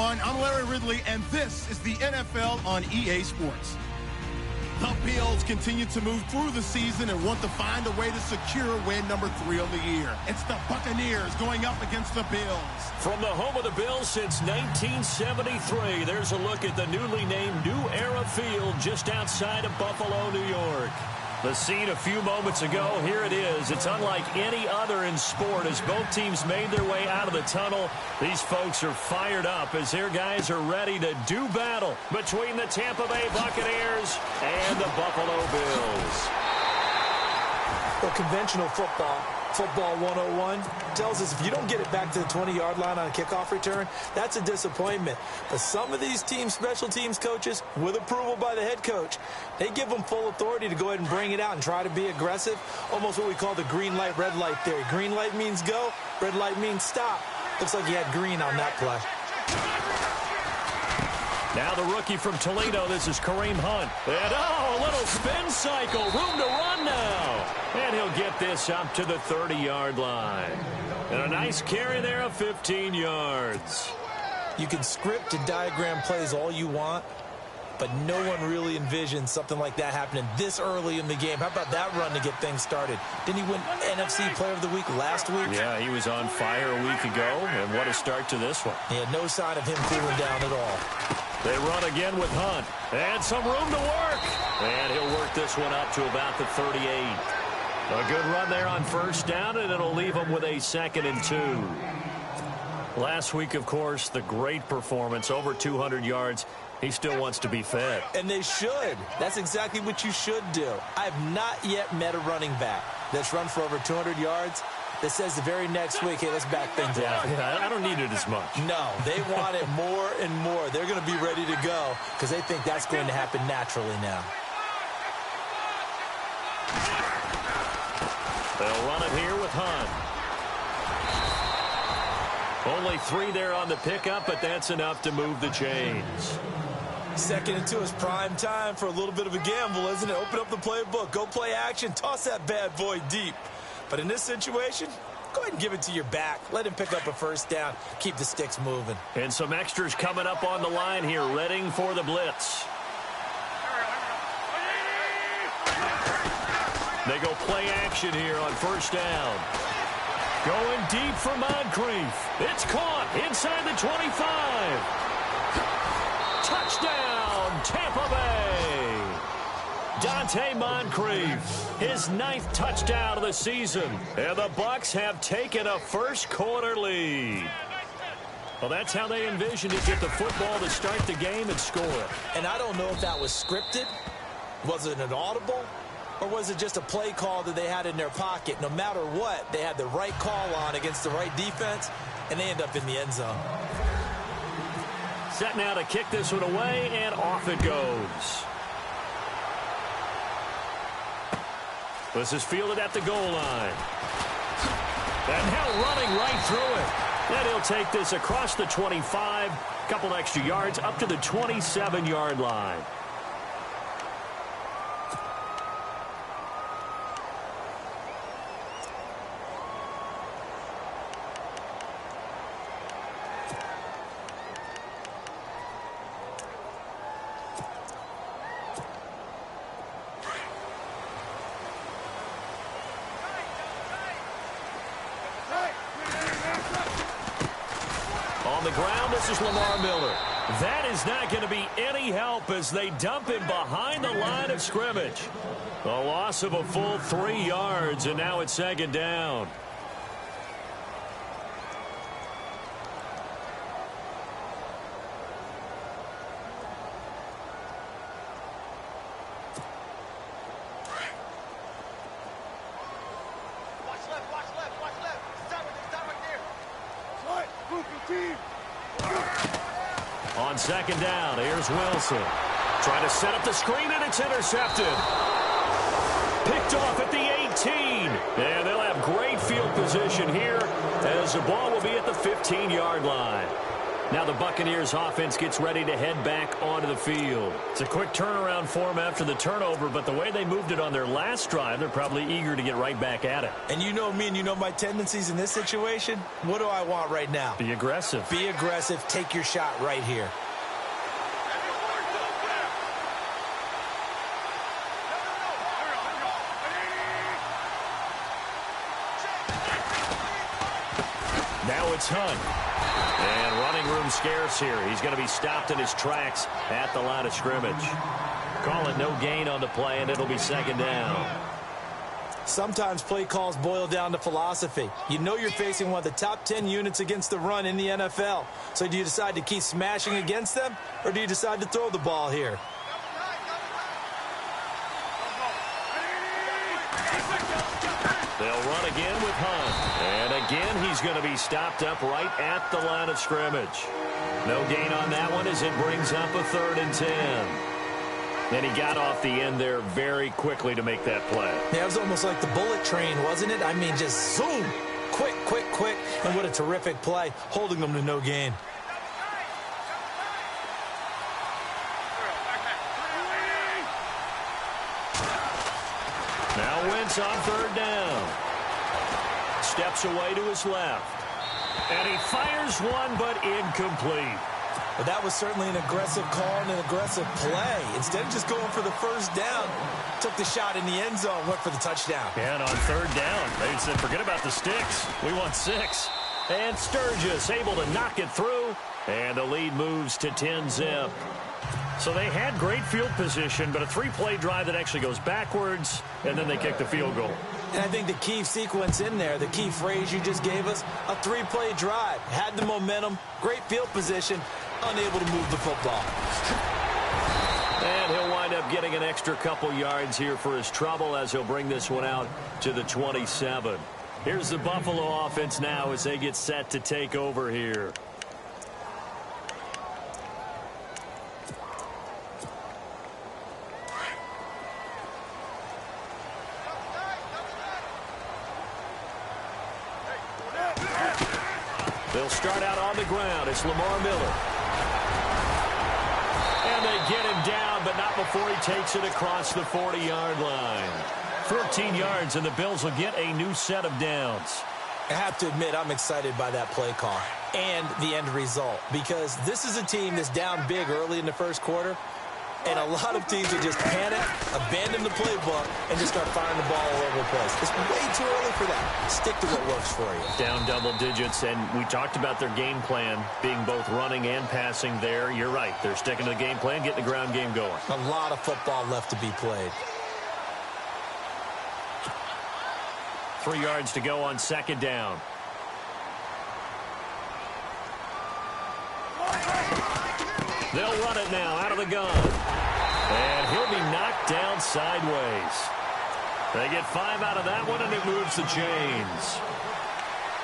everyone. I'm Larry Ridley, and this is the NFL on EA Sports. The Bills continue to move through the season and want to find a way to secure win number 3 on the year. It's the Buccaneers going up against the Bills. From the home of the Bills since 1973, there's a look at the newly named New Era Field just outside of Buffalo, New York. The scene a few moments ago, here it is. It's unlike any other in sport as both teams made their way out of the tunnel. These folks are fired up as their guys are ready to do battle between the Tampa Bay Buccaneers and the Buffalo Bills. Well, conventional football 101, tells us if you don't get it back to the 20-yard line on a kickoff return, that's a disappointment. But some of these teams, special teams coaches, with approval by the head coach, they give them full authority to go ahead and bring it out and try to be aggressive, almost what we call the green light, red light theory. Green light means go, red light means stop. Looks like he had green on that play. Now the rookie from Toledo, this is Kareem Hunt. And, a little spin cycle, room to run now. And he'll get this up to the 30-yard line. And a nice carry there of 15 yards. You can script and diagram plays all you want, but no one really envisions something like that happening this early in the game. How about that run to get things started? Didn't he win NFC Player of the Week last week? Yeah, he was on fire a week ago, and what a start to this one. Yeah, no sign of him cooling down at all. They run again with Hunt. And some room to work. And he'll work this one up to about the 38. A good run there on first down, and it'll leave him with a 2nd and 2. Last week, of course, the great performance, over 200 yards. He still wants to be fed. And they should. That's exactly what you should do. I have not yet met a running back that's run for over 200 yards that says the very next week, hey, let's back things up. Yeah, I don't need it as much. No, they want it more and more. They're going to be ready to go because they think that's going to happen naturally now. They'll run it here with Hunt. Only 3 there on the pickup, but that's enough to move the chains. 2nd and 2 is prime time for a little bit of a gamble, isn't it? Open up the playbook, go play action, toss that bad boy deep. But in this situation, go ahead and give it to your back. Let him pick up a first down. Keep the sticks moving. And some extras coming up on the line here, readying for the blitz. They go play action here on first down. Going deep for Moncrief. It's caught inside the 25. Touchdown, Tampa Bay. Dante Moncrief, his 9th touchdown of the season. And the Bucs have taken a first-quarter lead. Well, that's how they envisioned it, get the football to start the game and score. And I don't know if that was scripted. Was it an audible? Or was it just a play call that they had in their pocket? No matter what, they had the right call on against the right defense, and they end up in the end zone. Set now to kick this one away, and off it goes. This is fielded at the goal line. And now running right through it. And he'll take this across the 25, couple extra yards up to the 27-yard line. On the ground, this is Lamar Miller. That is not going to be any help as they dump him behind the line of scrimmage. A loss of a full 3 yards, and now it's 2nd down. On 2nd down, here's Wilson. Trying to set up the screen, and it's intercepted. Picked off at the 18. And they'll have great field position here as the ball will be at the 15-yard line. Now the Buccaneers offense gets ready to head back onto the field. It's a quick turnaround for them after the turnover, but the way they moved it on their last drive, they're probably eager to get right back at it. And you know me and you know my tendencies in this situation. What do I want right now? Be aggressive. Be aggressive. Take your shot right here. Now it's Hunt. And running room scarce here. He's going to be stopped in his tracks at the line of scrimmage. Call it no gain on the play, and it'll be second down. Sometimes play calls boil down to philosophy. You know you're facing one of the top 10 units against the run in the NFL. So do you decide to keep smashing against them, or do you decide to throw the ball here? They'll run again with Hunt. And again, he's going to be stopped up right at the line of scrimmage. No gain on that one as it brings up a 3rd and 10. And he got off the end there very quickly to make that play. Yeah, it was almost like the bullet train, wasn't it? I mean, just zoom. Quick, quick, quick. And what a terrific play, holding them to no gain. Now Wentz on 3rd down. Steps away to his left. And he fires one, but incomplete. Well, that was certainly an aggressive call and an aggressive play. Instead of just going for the first down, took the shot in the end zone, went for the touchdown. Yeah, and on 3rd down, they said, forget about the sticks. We want 6. And Sturgis able to knock it through. And the lead moves to 10-zip. So they had great field position, but a 3-play drive that actually goes backwards, and then they kick the field goal. And I think the key sequence in there, the key phrase you just gave us, a 3-play drive. Had the momentum, great field position, unable to move the football. And he'll wind up getting an extra couple yards here for his trouble as he'll bring this one out to the 27. Here's the Buffalo offense now as they get set to take over here. They'll start out on the ground. It's Lamar Miller. And they get him down, but not before he takes it across the 40-yard line. 14 yards, and the Bills will get a new set of downs. I have to admit, I'm excited by that play call and the end result, because this is a team that's down big early in the first quarter, and a lot of teams will just panic, abandon the playbook, and just start firing the ball all over the place. It's way too early for that. Stick to what works for you. Down double digits, and we talked about their game plan being both running and passing there. You're right. They're sticking to the game plan, getting the ground game going. A lot of football left to be played. 3 yards to go on 2nd down. They'll run it now out of the gun. And he'll be knocked down sideways. They get 5 out of that one, and it moves the chains.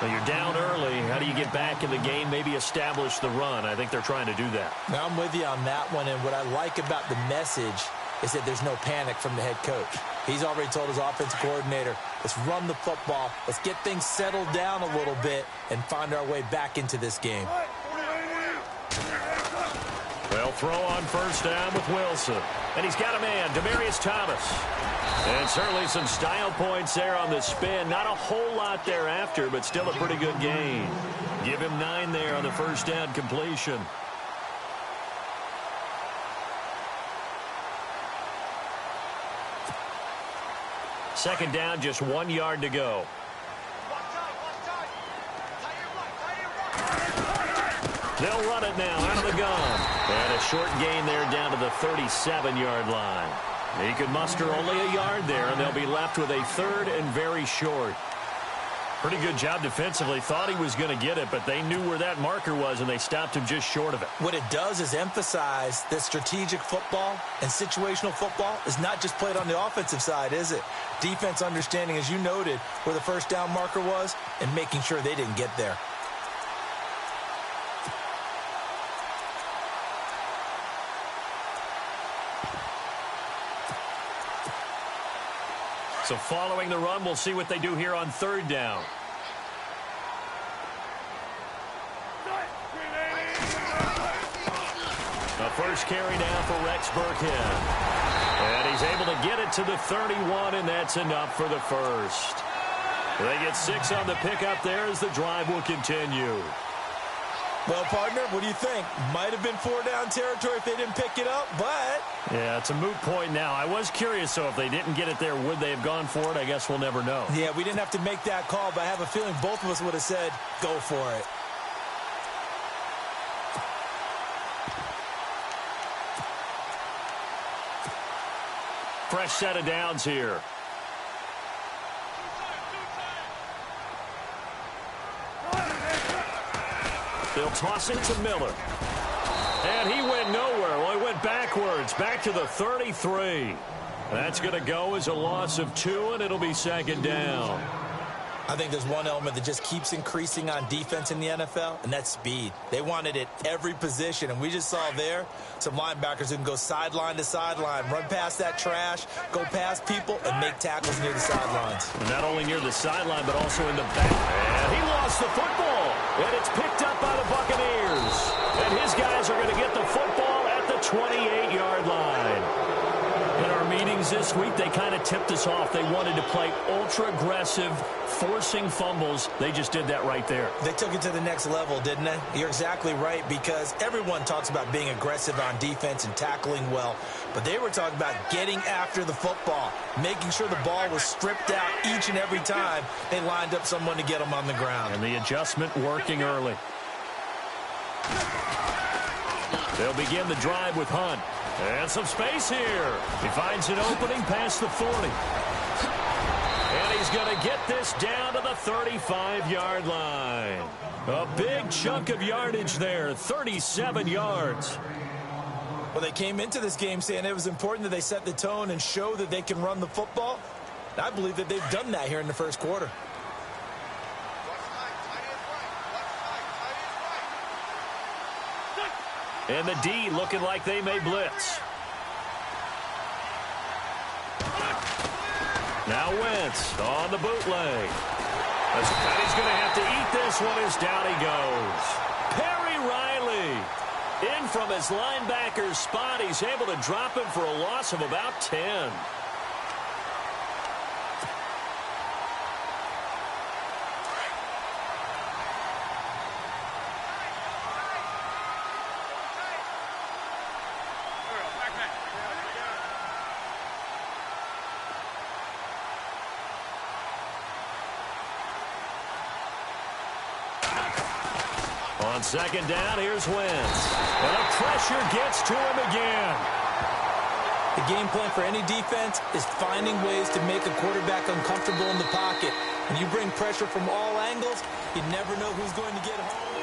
Well, you're down early. How do you get back in the game, maybe establish the run? I think they're trying to do that. Now, I'm with you on that one, and what I like about the message is that there's no panic from the head coach. He's already told his offensive coordinator, let's run the football, let's get things settled down a little bit and find our way back into this game. They'll throw on 1st down with Wilson. And he's got a man, Demaryius Thomas. And certainly some style points there on the spin. Not a whole lot thereafter, but still a pretty good gain. Give him 9 there on the 1st down completion. Second down, just 1 yard to go. They'll run it now out of the gun. And a short gain there down to the 37-yard line. He could muster only a yard there, and they'll be left with a 3rd and very short. Pretty good job defensively. Thought he was going to get it, but they knew where that marker was, and they stopped him just short of it. What it does is emphasize that strategic football and situational football is not just played on the offensive side, is it? Defense understanding, as you noted, where the 1st down marker was and making sure they didn't get there. So following the run, we'll see what they do here on 3rd down. first carry now for Rex Burkhead. And he's able to get it to the 31, and that's enough for the first. They get 6 on the pickup there as the drive will continue. Well, partner, what do you think? Might have been 4-down territory if they didn't pick it up, but... Yeah, it's a moot point now. I was curious, so if they didn't get it there, would they have gone for it? I guess we'll never know. Yeah, we didn't have to make that call, but I have a feeling both of us would have said, go for it. Fresh set of downs here. They'll toss it to Miller. And he went nowhere. Well, he went backwards, back to the 33. That's going to go as a loss of 2, and it'll be second down. I think there's one element that just keeps increasing on defense in the NFL, and that's speed. They want it at every position, and we just saw there some linebackers who can go sideline to sideline, run past that trash, go past people, and make tackles near the sidelines. And not only near the sideline, but also in the back. And he lost the football, and it's picked up by the Buccaneers. And his guys are going to get the football at the 28-yard line. In our meetings this week, they kind of tipped us off. They wanted to play ultra-aggressive, forcing fumbles. They just did that right there. They took it to the next level, didn't they? You're exactly right, because everyone talks about being aggressive on defense and tackling well, but they were talking about getting after the football, making sure the ball was stripped out each and every time they lined up someone to get them on the ground. And the adjustment working early. They'll begin the drive with Hunt. And some space here. He finds an opening past the 40. And he's going to get this down to the 35-yard line. A big chunk of yardage there, 37 yards. Well, they came into this game saying it was important that they set the tone and show that they can run the football. And I believe that they've done that here in the first quarter. And the D looking like they may blitz. Now Wentz on the bootleg. And he's going to have to eat this one as down he goes. Perry Riley in from his linebacker's spot. He's able to drop him for a loss of about 10. On second down, here's Wentz. And the pressure gets to him again. The game plan for any defense is finding ways to make a quarterback uncomfortable in the pocket. When you bring pressure from all angles, you never know who's going to get home.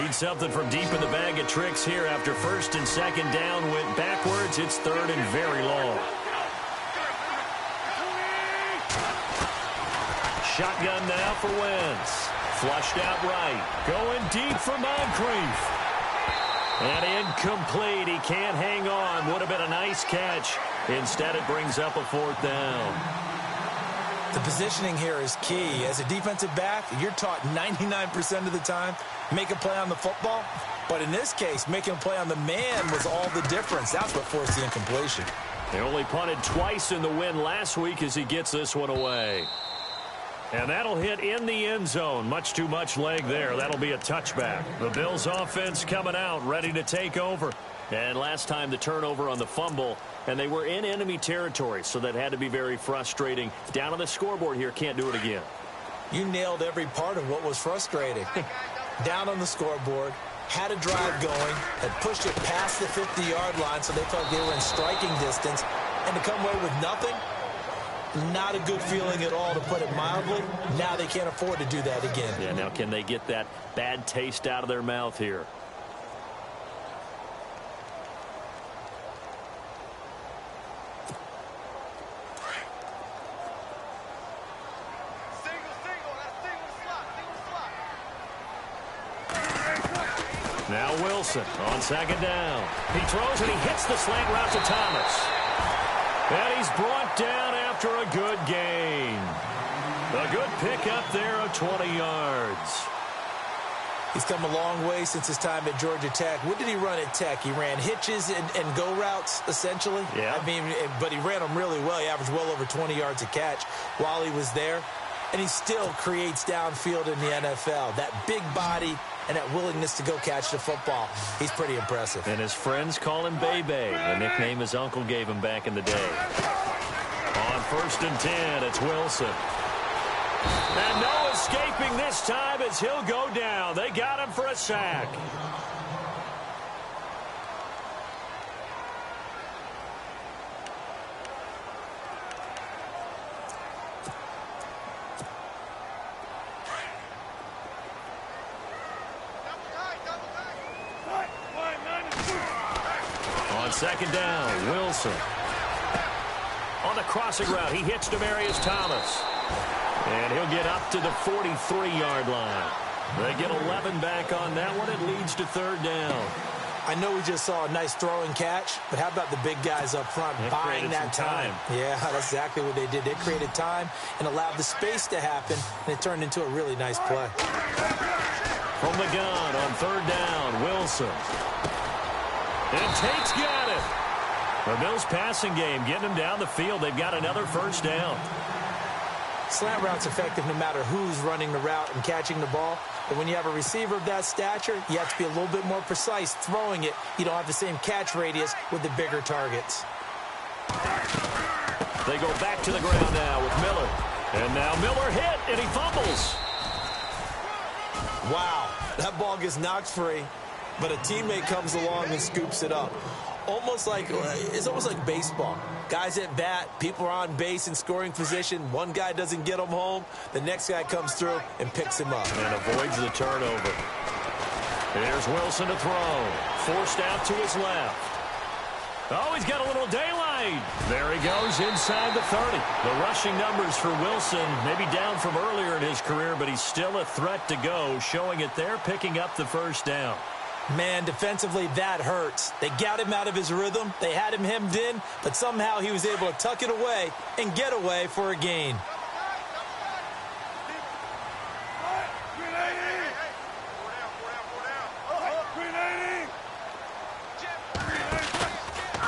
Need something from deep in the bag of tricks here after first and second down went backwards. It's third and very long. Shotgun now for Wentz. Flushed out right. Going deep for Moncrief. And incomplete. He can't hang on. Would have been a nice catch. Instead, it brings up a fourth down. The positioning here is key. As a defensive back, you're taught 99% of the time, make a play on the football. But in this case, making a play on the man was all the difference. That's what forced the incompletion. They only punted twice in the win last week as he gets this one away. And that'll hit in the end zone. Much too much leg there. That'll be a touchback. The Bills offense coming out, ready to take over. And last time the turnover on the fumble, and they were in enemy territory, so that had to be very frustrating. Down on the scoreboard here, can't do it again. You nailed every part of what was frustrating. Down on the scoreboard, had a drive going, had pushed it past the 50-yard line, so they felt they were in striking distance, and to come away with nothing, not a good feeling at all, to put it mildly. Now they can't afford to do that again. Yeah, now can they get that bad taste out of their mouth here? Now Wilson on second down. He throws and he hits the slant route to Thomas. And he's brought down after a good gain. A good pickup there of 20 yards. He's come a long way since his time at Georgia Tech. What did he run at Tech? He ran hitches and go routes, essentially. Yeah. I mean, but he ran them really well. He averaged well over 20 yards a catch while he was there. And he still creates downfield in the NFL. That big body and that willingness to go catch the football. He's pretty impressive. And his friends call him Bebe, the nickname his uncle gave him back in the day. On 1st and 10, it's Wilson. And no escaping this time as he'll go down. They got him for a sack. On 2nd down, Wilson. On the crossing route, he hits Demaryius Thomas. And he'll get up to the 43-yard line. They get 11 back on that one. It leads to 3rd down. I know we just saw a nice throw and catch, but how about the big guys up front buying that time? Yeah, that's exactly what they did. They created time and allowed the space to happen, and it turned into a really nice play. From the gun on 3rd down, Wilson. And Tate's got it. The Bills passing game getting him down the field. They've got another 1st down. Slant route's effective no matter who's running the route and catching the ball. But when you have a receiver of that stature, you have to be a little bit more precise throwing it. You don't have the same catch radius with the bigger targets. They go back to the ground now with Miller. And now Miller hit, and he fumbles. Wow, that ball gets knocked free, but a teammate comes along and scoops it up. It's almost like baseball. Guys at bat, people are on base in scoring position. One guy doesn't get him home. The next guy comes through and picks him up. And avoids the turnover. Here's Wilson to throw. Forced out to his left. Oh, he's got a little daylight. There he goes inside the 30. The rushing numbers for Wilson maybe down from earlier in his career, but he's still a threat to go, showing it there, picking up the 1st down. Man, defensively, that hurts. They got him out of his rhythm. They had him hemmed in, but somehow he was able to tuck it away and get away for a gain.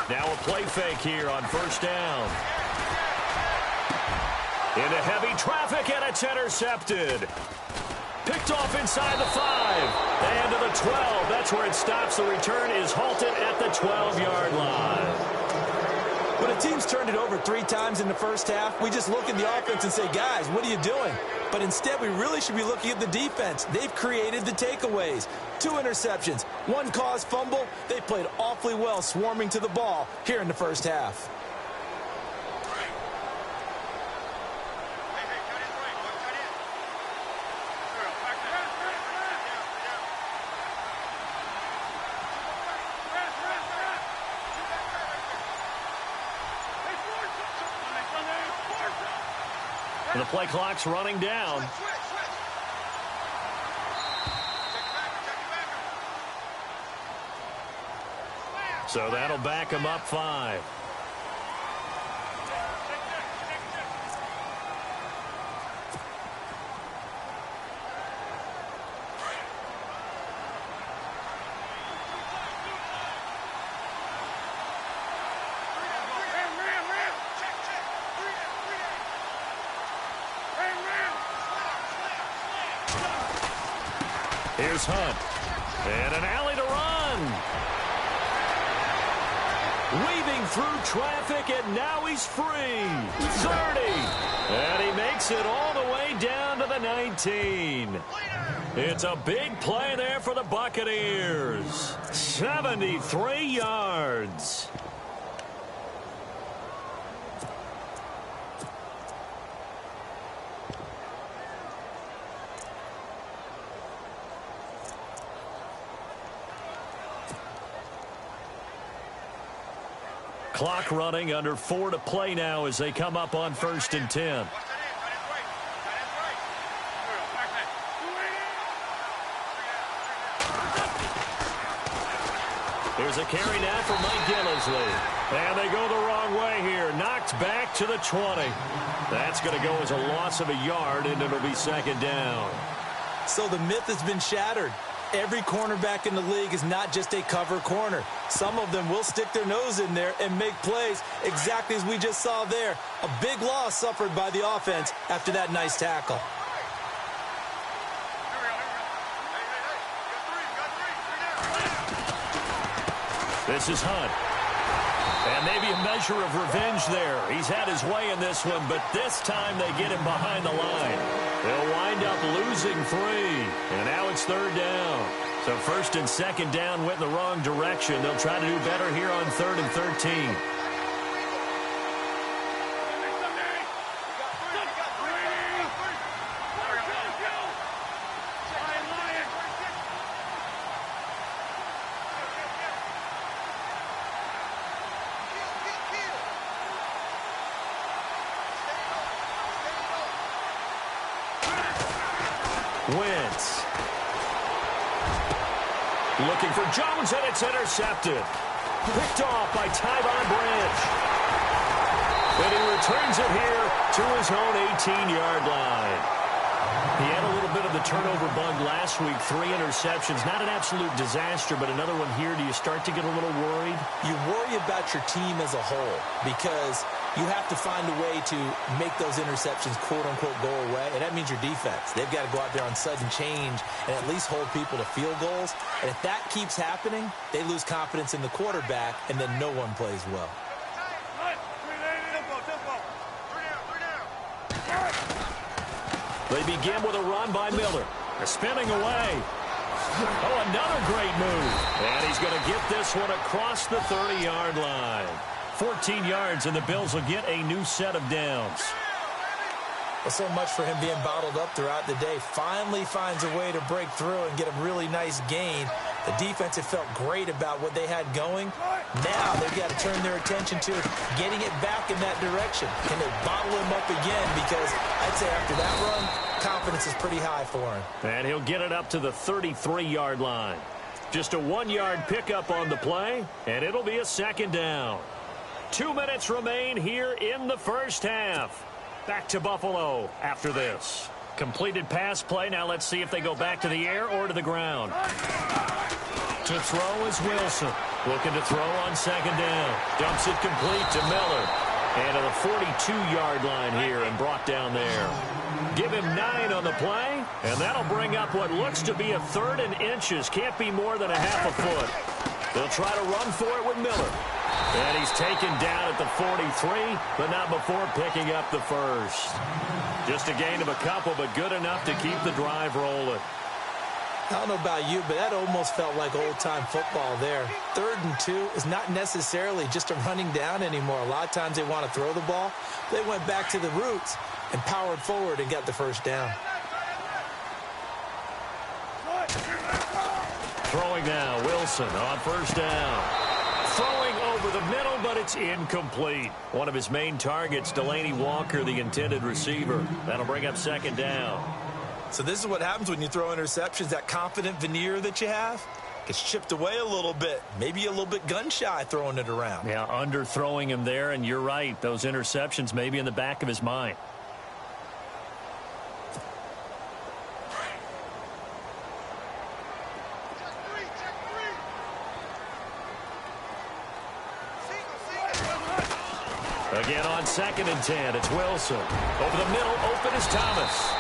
Now a play fake here on 1st down. Into heavy traffic, and it's intercepted. Picked off inside the 5 and to the 12. That's where it stops. The return is halted at the 12-yard line. When a team's turned it over 3 times in the first half, we just look at the offense and say, guys, what are you doing? But instead, we really should be looking at the defense. They've created the takeaways. 2 interceptions, 1 caused fumble. They played awfully well swarming to the ball here in the first half. The play clock's running down. So that'll back him up 5. Here's Hunt. And an alley to run. Weaving through traffic, and now he's free. 30. And he makes it all the way down to the 19. It's a big play there for the Buccaneers. 73 yards. Clock running, under 4 to play now as they come up on 1st and 10. Here's a carry now for Mike Gillisley. And they go the wrong way here. Knocked back to the 20. That's going to go as a loss of a yard, and it'll be second down. So the myth has been shattered. Every cornerback in the league is not just a cover corner. Some of them will stick their nose in there and make plays exactly as we just saw there. A big loss suffered by the offense after that nice tackle. This is Hunt. And maybe a measure of revenge there. He's had his way in this one, but this time they get him behind the line. They'll wind up losing 3. And now it's third down. So first and second down went in the wrong direction. They'll try to do better here on 3rd and 13. Wentz. Looking for Jones, and it's intercepted. Picked off by Tyvon Branch. And he returns it here to his own 18-yard line. He had a little bit of the turnover bug last week. 3 interceptions. Not an absolute disaster, but another one here. Do you start to get a little worried? You worry about your team as a whole because you have to find a way to make those interceptions, quote-unquote, go away, and that means your defense. They've got to go out there on sudden change and at least hold people to field goals. And if that keeps happening, they lose confidence in the quarterback, and then no one plays well. They begin with a run by Miller. They're spinning away. Oh, another great move. And he's going to get this one across the 30-yard line. 14 yards, and the Bills will get a new set of downs. Well, so much for him being bottled up throughout the day. Finally finds a way to break through and get a really nice gain. The defense had felt great about what they had going. Now they've got to turn their attention to getting it back in that direction. Can they bottle him up again? Because I'd say after that run, confidence is pretty high for him. And he'll get it up to the 33-yard line. Just a 1-yard pickup on the play, and it'll be a second down. 2 minutes remain here in the first half. Back to Buffalo after this. Completed pass play. Now let's see if they go back to the air or to the ground. To throw is Wilson. Looking to throw on second down. Dumps it complete to Miller. And to the 42-yard line here and brought down there. Give him 9 on the play. And that'll bring up what looks to be a 3rd and inches. Can't be more than a half a foot. They'll try to run for it with Miller. And he's taken down at the 43, but not before picking up the first. Just a gain of a couple, but good enough to keep the drive rolling. I don't know about you, but that almost felt like old-time football there. 3rd and 2 is not necessarily just a running down anymore. A lot of times they want to throw the ball. They went back to the roots and powered forward and got the first down. Throwing now, Wilson on first down. Throwing over the middle, but it's incomplete. One of his main targets, Delaney Walker, the intended receiver. That'll bring up second down. So this is what happens when you throw interceptions. That confident veneer that you have gets chipped away a little bit. Maybe a little bit gun-shy throwing it around. Yeah, underthrowing him there, and you're right. Those interceptions may be in the back of his mind. Again on 2nd and 10, it's Wilson. Over the middle, open is Thomas.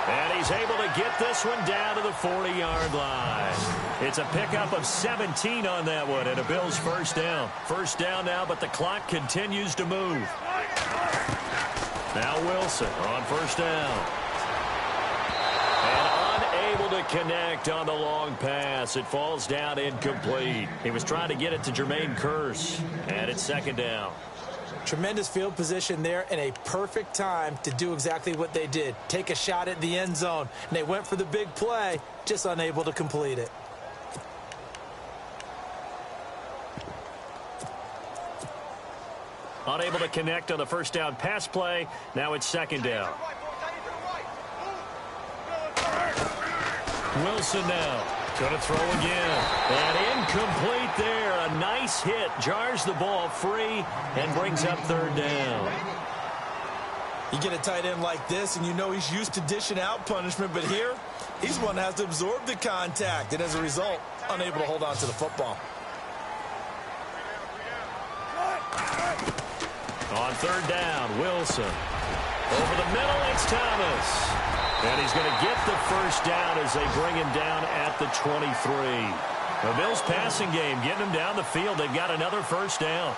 And he's able to get this one down to the 40-yard line. It's a pickup of 17 on that one, and a Bills first down. First down now, but the clock continues to move. Now Wilson on first down. And unable to connect on the long pass. It falls down incomplete. He was trying to get it to Jermaine Kearse, and it's second down. Tremendous field position there and a perfect time to do exactly what they did. Take a shot at the end zone. And they went for the big play, just unable to complete it. Unable to connect on the first down pass play. Now it's second down. Wilson now. Gonna throw again. And incomplete there. A nice hit. Jars the ball free and brings up third down. You get a tight end like this, and you know he's used to dishing out punishment, but here, he's one that has to absorb the contact, and as a result, unable to hold on to the football. On third down, Wilson. Over the middle, it's Thomas. And he's going to get the first down as they bring him down at the 23. The Bills passing game, getting him down the field. They've got another first down.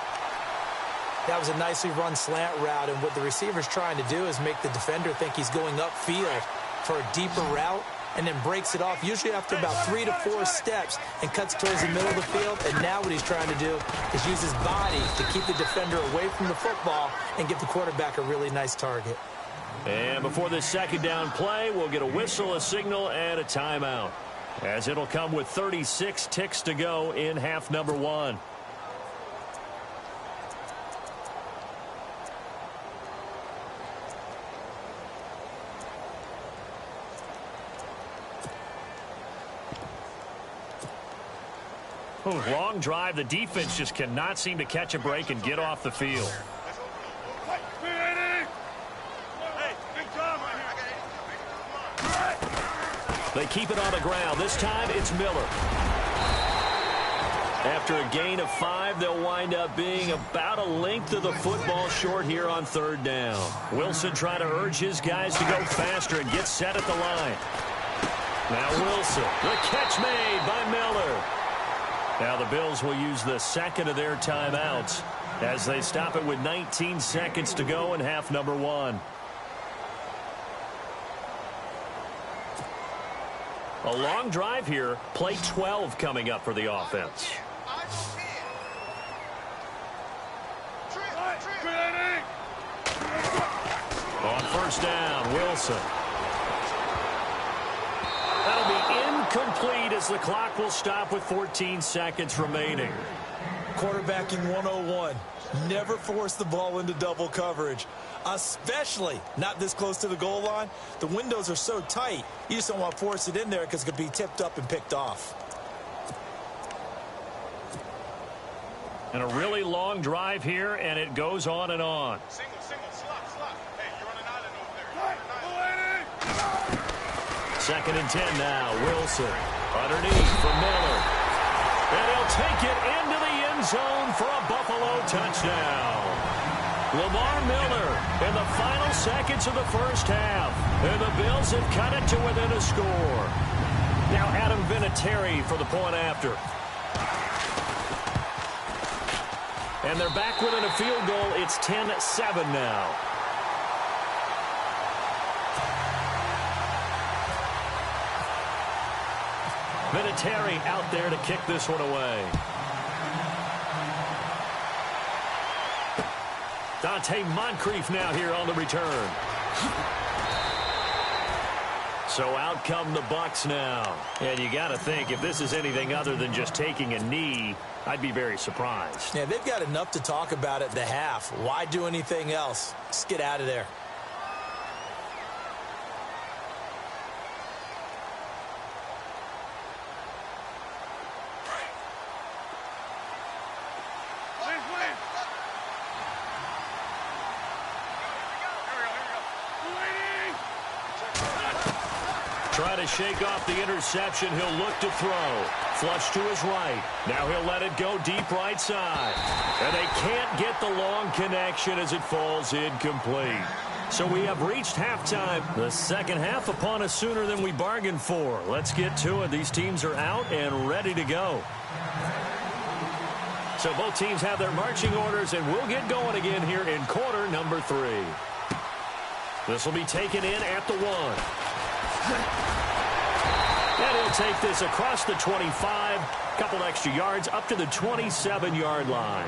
That was a nicely run slant route, and what the receiver's trying to do is make the defender think he's going upfield for a deeper route, and then breaks it off, usually after about 3 to 4 steps, and cuts towards the middle of the field. And now what he's trying to do is use his body to keep the defender away from the football and give the quarterback a really nice target. And before this second down play, we'll get a whistle, a signal, and a timeout, as it'll come with 36 ticks to go in half number 1. Long drive. The defense just cannot seem to catch a break and get off the field. They keep it on the ground. This time it's Miller. After a gain of 5, they'll wind up being about a length of the football short here on third down. Wilson trying to urge his guys to go faster and get set at the line. Now Wilson. The catch made by Miller. Now the Bills will use the second of their timeouts as they stop it with 19 seconds to go in half number 1. A long drive here. Play 12 coming up for the offense. On first down, Wilson. That'll be incomplete as the clock will stop with 14 seconds remaining. Quarterbacking 101. Never force the ball into double coverage, especially not this close to the goal line. The windows are so tight, you just don't want to force it in there because it could be tipped up and picked off. And a really long drive here, and it goes on and on. Single, slot. Hey, you're on an island over there. Second and 10 now. Wilson underneath for Miller. And he'll take it into the end zone for a Buffalo touchdown. Lamar Miller in the final seconds of the first half. And the Bills have cut it to within a score. Now Adam Vinatieri for the point after. And they're back within a field goal. It's 10-7 now. Vinatieri out there to kick this one away. Dante Moncrief now here on the return. So out come the Bucs now. And you got to think, if this is anything other than just taking a knee, I'd be very surprised. Yeah, they've got enough to talk about at the half. Why do anything else? Just get out of there. Try to shake off the interception. He'll look to throw. Flush to his right. Now he'll let it go deep right side. And they can't get the long connection as it falls incomplete. So we have reached halftime. The second half upon us sooner than we bargained for. Let's get to it. These teams are out and ready to go. So both teams have their marching orders, and we'll get going again here in quarter number 3. This will be taken in at the 1. And he'll take this across the 25, couple extra yards up to the 27-yard line.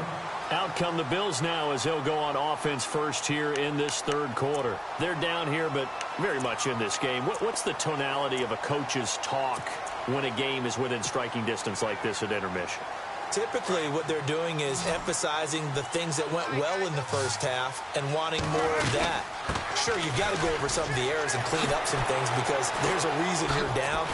Out come the Bills now as they'll go on offense first here in this third quarter. They're down here, but very much in this game. What's the tonality of a coach's talk when a game is within striking distance like this at intermission? Typically, what they're doing is emphasizing the things that went well in the first half and wanting more of that. Sure, you've got to go over some of the errors and clean up some things because there's a reason you're down.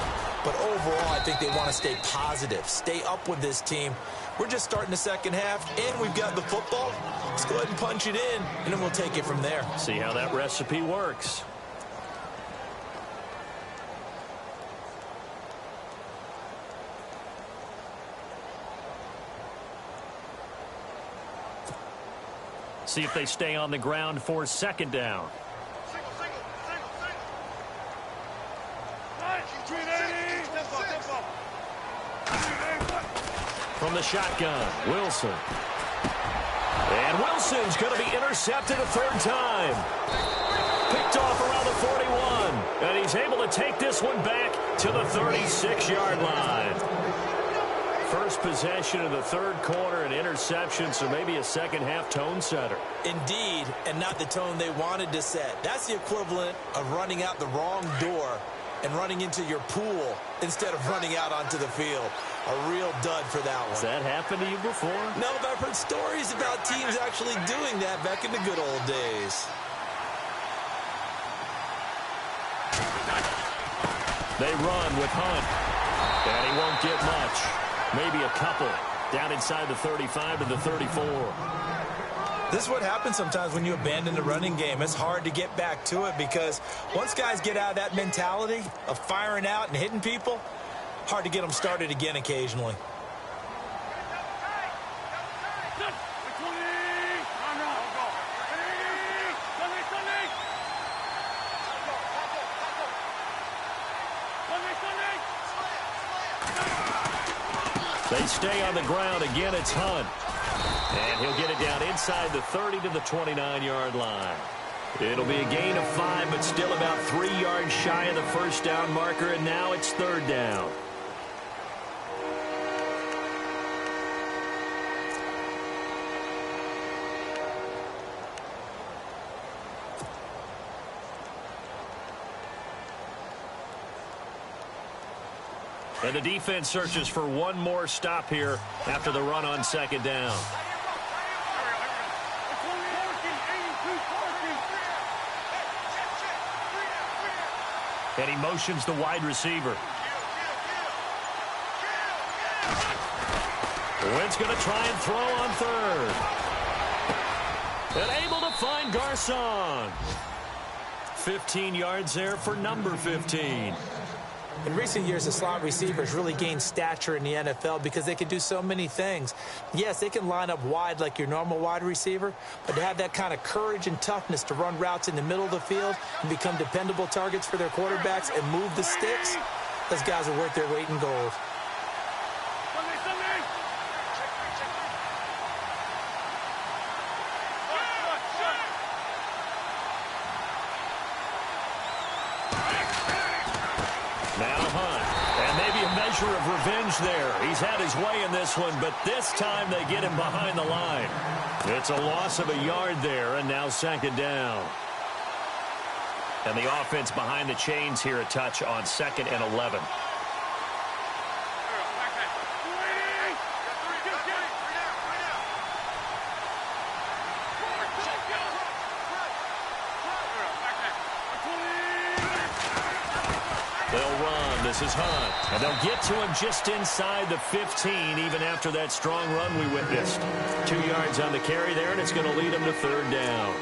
But overall, I think they want to stay positive, stay up with this team. We're just starting the second half, and we've got the football. Let's go ahead and punch it in, and then we'll take it from there. See how that recipe works. See if they stay on the ground for second down. From the shotgun, Wilson. And Wilson's going to be intercepted a third time. Picked off around the 41. And he's able to take this one back to the 36-yard line. First possession of the third quarter, an interception, so maybe a second-half tone setter. Indeed, and not the tone they wanted to set. That's the equivalent of running out the wrong door and running into your pool instead of running out onto the field. A real dud for that one. Has that happened to you before? No, but I've heard stories about teams actually doing that back in the good old days. They run with Hunt, and he won't get much. Maybe a couple down inside the 35 to the 34. This is what happens sometimes when you abandon the running game. It's hard to get back to it because once guys get out of that mentality of firing out and hitting people, hard to get them started again occasionally. They stay on the ground. Again, it's Hunt. And he'll get it down inside the 30 to the 29-yard line. It'll be a gain of 5, but still about 3 yards shy of the first down marker, and now it's third down. And the defense searches for one more stop here after the run on second down. And he motions the wide receiver. Wentz going to try and throw on third. And able to find Garcon. 15 yards there for number 15. In recent years, the slot receivers really gained stature in the NFL because they can do so many things. Yes, they can line up wide like your normal wide receiver, but to have that kind of courage and toughness to run routes in the middle of the field and become dependable targets for their quarterbacks and move the sticks, those guys are worth their weight in gold. Of revenge there. He's had his way in this one, but this time they get him behind the line. It's a loss of a yard there, and now second down. And the offense behind the chains here a touch on 2nd and 11. This is Hunt, and they'll get to him just inside the 15, even after that strong run we witnessed. 2 yards on the carry there, and it's going to lead him to third down.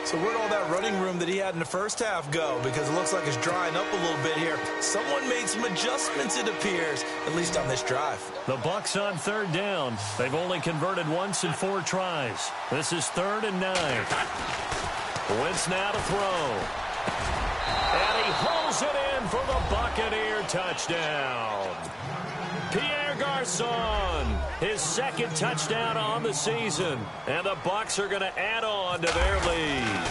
So where'd all that running room that he had in the first half go? Because it looks like it's drying up a little bit here. Someone made some adjustments, it appears, at least on this drive. The Bucs on third down. They've only converted once in 4 tries. This is 3rd and 9. Wentz now to throw. And he hauls it in for the Buccaneer touchdown. Pierre Garcon, his 2nd touchdown on the season. And the Bucs are going to add on to their lead.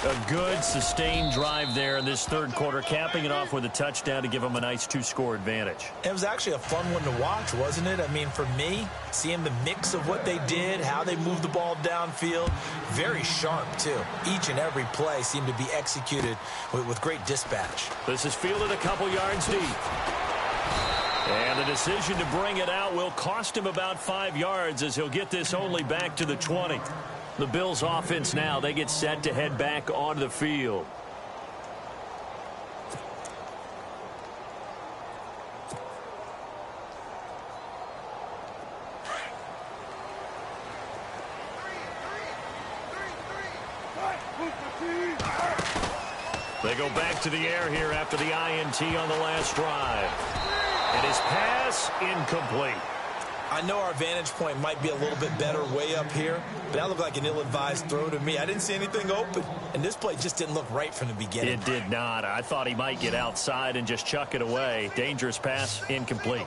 A good, sustained drive there in this third quarter, capping it off with a touchdown to give them a nice 2-score advantage. It was actually a fun one to watch, wasn't it? I mean, for me, seeing the mix of what they did, how they moved the ball downfield, very sharp, too. Each and every play seemed to be executed with great dispatch. This is fielded a couple yards deep. And the decision to bring it out will cost him about 5 yards as he'll get this only back to the 20. The Bills offense now, they get set to head back onto the field. They go back to the air here after the INT on the last drive. And his pass incomplete. I know our vantage point might be a little bit better way up here, but that looked like an ill-advised throw to me. I didn't see anything open, and this play just didn't look right from the beginning. It did not. I thought he might get outside and just chuck it away. Dangerous pass, incomplete.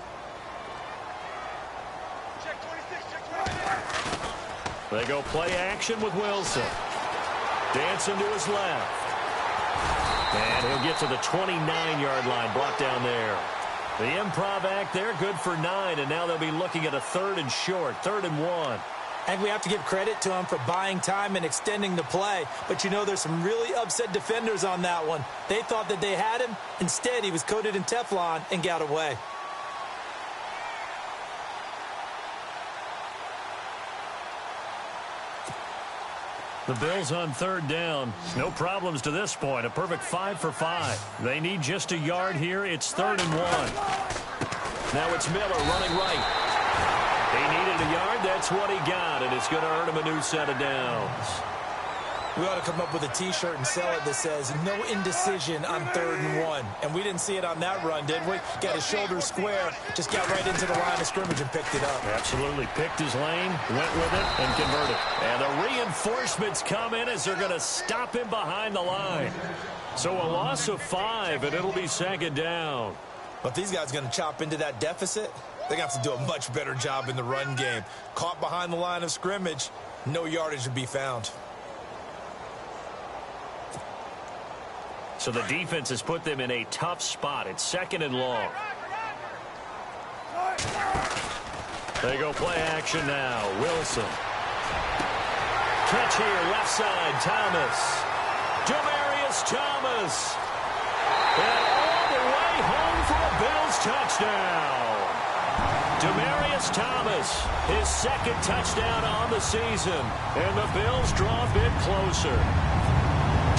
They go play action with Wilson. Dancing to his left. And he'll get to the 29-yard line, brought down there. The improv act there, good for 9, and now they'll be looking at a 3rd and short, 3rd and 1. And we have to give credit to him for buying time and extending the play. But you know there's some really upset defenders on that one. They thought that they had him. Instead, he was coated in Teflon and got away. The Bills on 3rd down. No problems to this point. A perfect 5 for 5. They need just a yard here. It's 3rd and 1. Now it's Miller running right. He needed a yard. That's what he got, and it's going to earn him a new set of downs. We ought to come up with a T-shirt and sell it that says, no indecision on 3rd and 1. And we didn't see it on that run, did we? Got his shoulder square, just got right into the line of scrimmage and picked it up. Absolutely. Picked his lane, went with it, and converted. And the reinforcements come in as they're going to stop him behind the line. So a loss of 5, and it'll be 2nd down. But these guys going to chop into that deficit? They're going to have to do a much better job in the run game. Caught behind the line of scrimmage, no yardage to be found. So the defense has put them in a tough spot. It's 2nd and long. They go play action now. Wilson. Catch here, left side, Thomas. Demaryius Thomas. And all the way home for a Bills touchdown. Demaryius Thomas, his 2nd touchdown on the season. And the Bills draw a bit closer.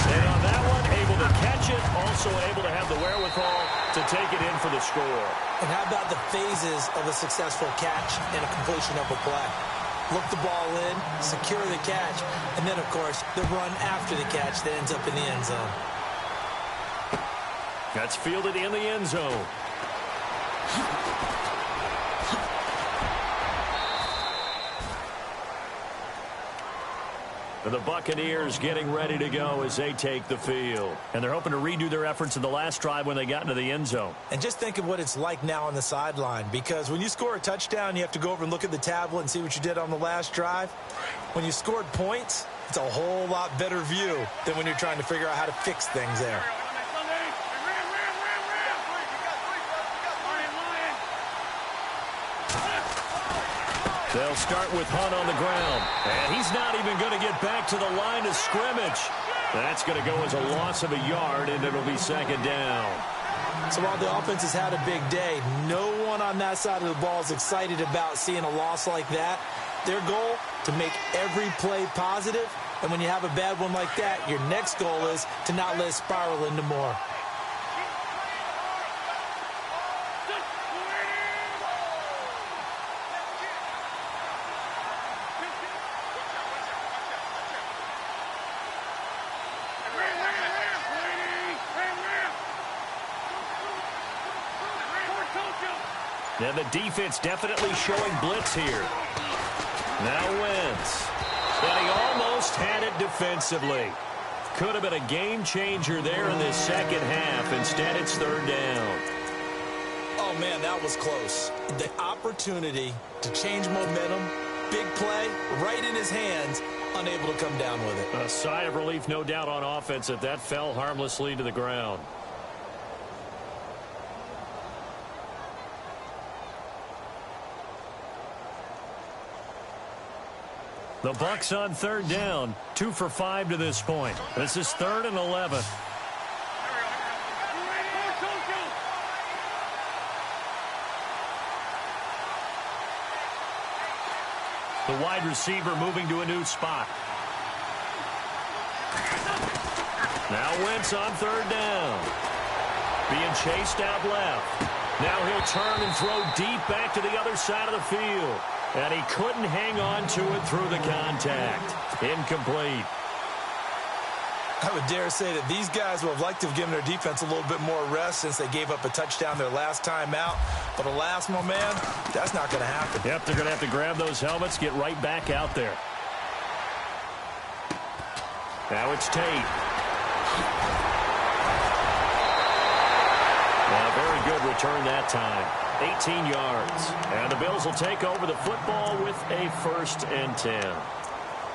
And on that one, able to catch it, also able to have the wherewithal to take it in for the score. And how about the phases of a successful catch and a completion of a play? Look the ball in, secure the catch, and then, of course, the run after the catch that ends up in the end zone. That's fielded in the end zone. The Buccaneers getting ready to go as they take the field. And they're hoping to redo their efforts in the last drive when they got into the end zone. And just think of what it's like now on the sideline, because when you score a touchdown, you have to go over and look at the tablet and see what you did on the last drive. When you scored points, it's a whole lot better view than when you're trying to figure out how to fix things there. They'll start with Hunt on the ground. And he's not even going to get back to the line of scrimmage. That's going to go as a loss of a yard, and it'll be 2nd down. So while the offense has had a big day, no one on that side of the ball is excited about seeing a loss like that. Their goal, to make every play positive. And when you have a bad one like that, your next goal is to not let it spiral into more. Now the defense definitely showing blitz here. Now Wentz. And he almost had it defensively. Could have been a game changer there in this 2nd half. Instead, it's 3rd down. Oh, man, that was close. The opportunity to change momentum, big play, right in his hands, unable to come down with it. A sigh of relief, no doubt, on offense if that fell harmlessly to the ground. The Bucs on 3rd down, 2 for 5 to this point. This is 3rd and 11. The wide receiver moving to a new spot. Now Wentz on 3rd down. Being chased out left. Now he'll turn and throw deep back to the other side of the field. And he couldn't hang on to it through the contact. Incomplete. I would dare say that these guys would have liked to have given their defense a little bit more rest since they gave up a touchdown their last time out. But alas, my man, that's not going to happen. Yep, they're going to have to grab those helmets, get right back out there. Now it's Tate. Very good return that time. 18 yards. And the Bills will take over the football with a 1st and 10.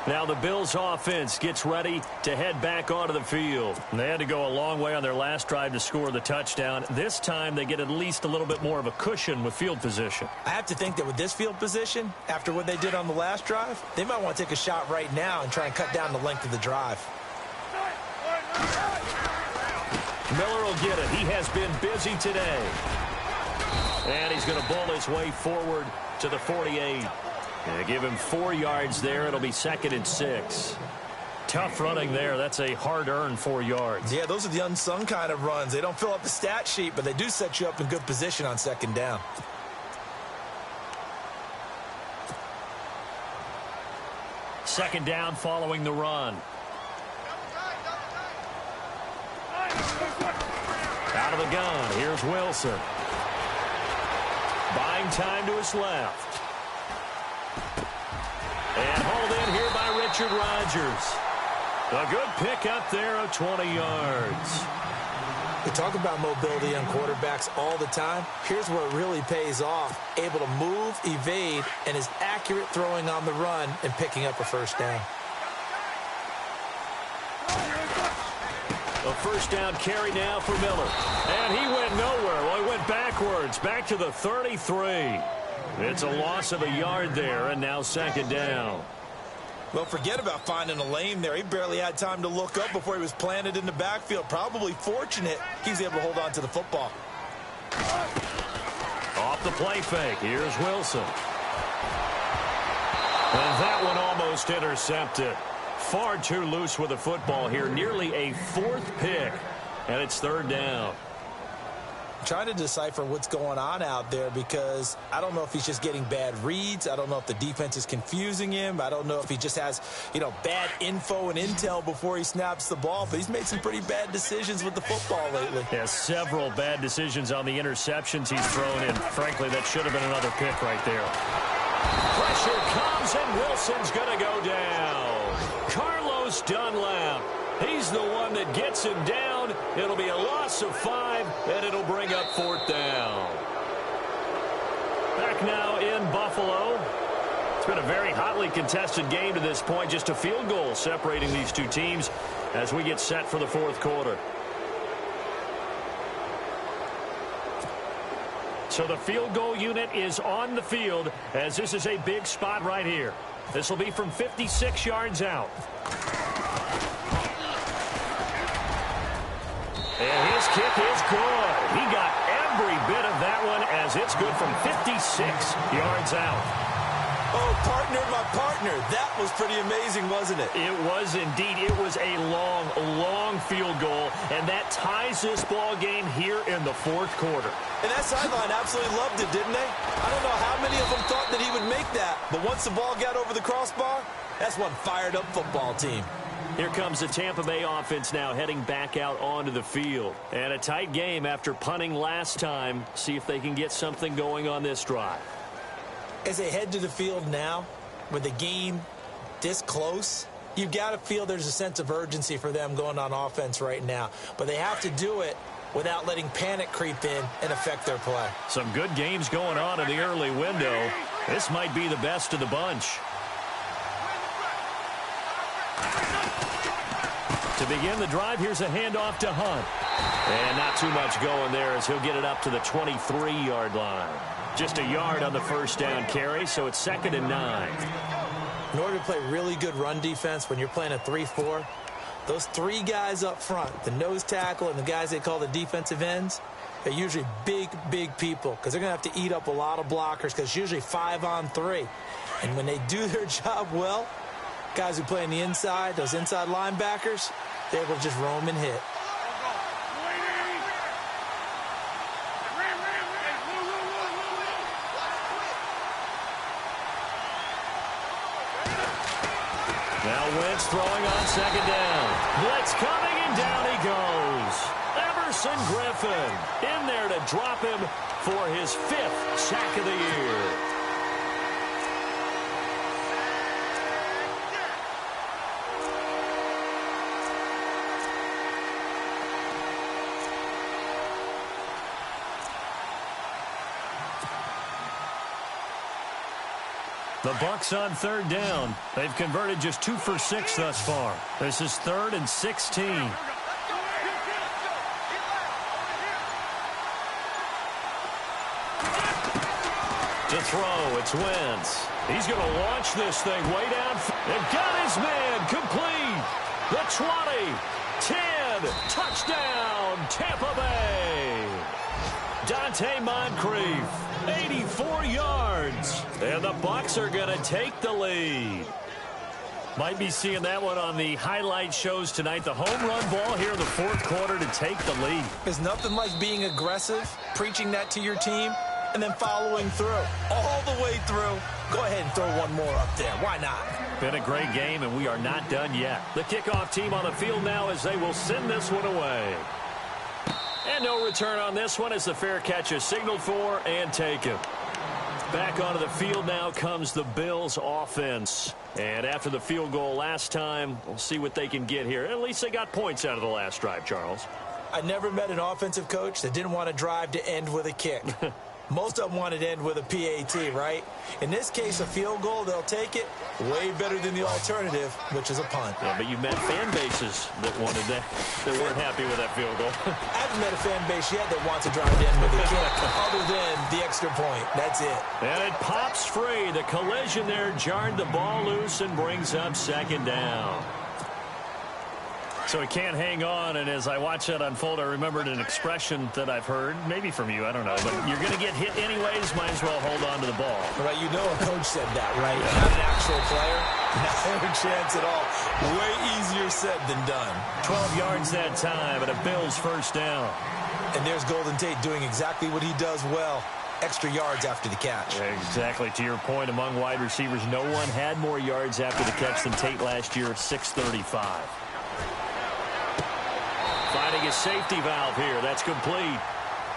Now the Bills offense gets ready to head back onto the field. They had to go a long way on their last drive to score the touchdown. This time they get at least a little bit more of a cushion with field position. I have to think that with this field position, after what they did on the last drive, they might want to take a shot right now and try and cut down the length of the drive. Miller will get it. He has been busy today. And he's going to bowl his way forward to the 48. And give him 4 yards there. It'll be 2nd and 6. Tough running there. That's a hard-earned 4 yards. Yeah, those are the unsung kind of runs. They don't fill up the stat sheet, but they do set you up in good position on 2nd down. Second down following the run. Out of the gun. Here's Wilson. Buying time to his left. And hauled in here by Richard Rodgers. A good pickup there of 20 yards. We talk about mobility on quarterbacks all the time. Here's where it really pays off. Able to move, evade, and is accurate throwing on the run and picking up a 1st down. A 1st down carry now for Miller. And he went nowhere. Well, he went backwards, back to the 33. It's a loss of a yard there, and now 2nd down. Well, forget about finding a lane there. He barely had time to look up before he was planted in the backfield. Probably fortunate he was able to hold on to the football. Off the play fake. Here's Wilson. And that one almost intercepted. Far too loose with the football here. Nearly a 4th pick. And it's 3rd down. Trying to decipher what's going on out there because I don't know if he's just getting bad reads. I don't know if the defense is confusing him. I don't know if he just has, bad info and intel before he snaps the ball. But he's made some pretty bad decisions with the football lately. Yeah, several bad decisions on the interceptions he's thrown in. Frankly, that should have been another pick right there. Pressure comes, and Wilson's going to go down. Carlos Dunlap. He's the one that gets him down. It'll be a loss of 5, and it'll bring up 4th down. Back now in Buffalo. It's been a very hotly contested game to this point. Just a field goal separating these two teams as we get set for the 4th quarter. So the field goal unit is on the field as this is a big spot right here. This will be from 56 yards out. And his kick is good. He got every bit of that one as it's good from 56 yards out. Oh, partner, my partner. That was pretty amazing, wasn't it? It was indeed. It was a long, long field goal, and that ties this ball game here in the 4th quarter. And that sideline absolutely loved it, didn't they? I don't know how many of them thought that he would make that, but once the ball got over the crossbar, that's one fired-up football team. Here comes the Tampa Bay offense now heading back out onto the field. And a tight game after punting last time. See if they can get something going on this drive. As they head to the field now, with the game this close, you've got to feel there's a sense of urgency for them going on offense right now. But they have to do it without letting panic creep in and affect their play. Some good games going on in the early window. This might be the best of the bunch. To begin the drive, here's a handoff to Hunt. And not too much going there as he'll get it up to the 23-yard line. Just a yard on the 1st down carry, so it's 2nd and 9. In order to play really good run defense when you're playing a 3-4, those 3 guys up front, the nose tackle and the guys they call the defensive ends, they're usually big, big people because they're going to have to eat up a lot of blockers because it's usually 5-on-3. And when they do their job well, guys who play on the inside, those inside linebackers, they're able to just roam and hit. Now Wentz throwing on 2nd down. Blitz coming, and down he goes. Emerson Griffin in there to drop him for his 5th sack of the year. The Bucs on 3rd down. They've converted just 2 for 6 thus far. This is 3rd and 16. To throw, it's Wentz. He's going to launch this thing way down. And got his man complete. The 20, 10, touchdown, Tampa Bay. Dante Moncrief. 84 yards. And the Bucs are going to take the lead. Might be seeing that one on the highlight shows tonight. The home run ball here in the 4th quarter to take the lead. There's nothing like being aggressive, preaching that to your team, and then following through. All the way through. Go ahead and throw one more up there. Why not? Been a great game, and we are not done yet. The kickoff team on the field now as they will send this one away. And no return on this one as the fair catch is signaled for and taken. Back onto the field now comes the Bills offense. And after the field goal last time, we'll see what they can get here. At least they got points out of the last drive, Charles. I never met an offensive coach that didn't want to drive to end with a kick. Most of them wanted to end with a PAT, right? In this case, a field goal, they'll take it. Way better than the alternative, which is a punt. Yeah, but you met fan bases that wanted that, that weren't happy with that field goal. I haven't met a fan base yet that wants to drive to end with a kick, other than the extra point. That's it. And it pops free. The collision there jarred the ball loose and brings up 2nd down. So he can't hang on, and as I watch that unfold, I remembered an expression that I've heard, maybe from you, I don't know, but you're going to get hit anyways, might as well hold on to the ball. Right, you know a coach said that, right? Yeah. Not an actual player. Not a chance at all. Way easier said than done. 12 yards that time, and a Bills 1st down. And there's Golden Tate doing exactly what he does well. Extra yards after the catch. Exactly. To your point, among wide receivers, no one had more yards after the catch than Tate last year, 635. Finding a safety valve here. That's complete.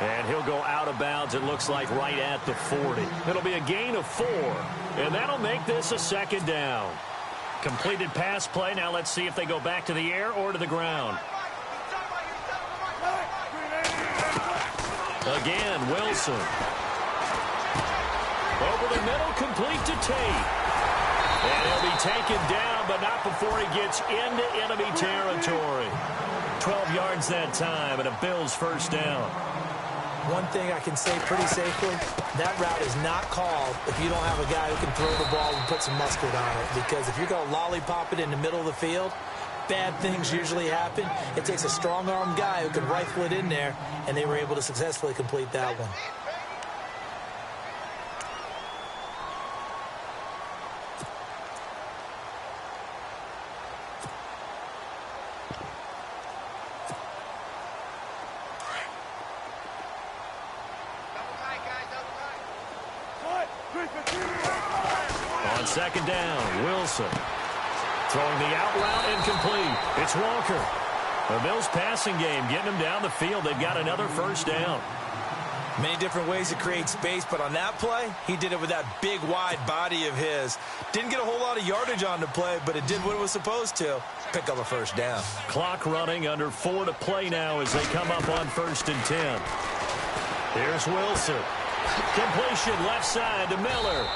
And he'll go out of bounds, it looks like, right at the 40. It'll be a gain of 4. And that'll make this a 2nd down. Completed pass play. Now let's see if they go back to the air or to the ground. Again, Wilson. Over the middle, complete to Tate. And he'll be taken down, but not before he gets into enemy territory. 12 yards that time, and a Bills 1st down. One thing I can say pretty safely, that route is not called if you don't have a guy who can throw the ball and put some mustard on it. Because if you're going to lollipop it in the middle of the field, bad things usually happen. It takes a strong-armed guy who can rifle it in there, and they were able to successfully complete that one. On 2nd down, Wilson. Throwing the out route incomplete. It's Walker. The Bills passing game getting them down the field. They've got another 1st down. Many different ways to create space, but on that play, he did it with that big, wide body of his. Didn't get a whole lot of yardage on the play, but it did what it was supposed to. Pick up a 1st down. Clock running, under 4 to play now as they come up on 1st and 10. Here's Wilson. Completion left side to Miller.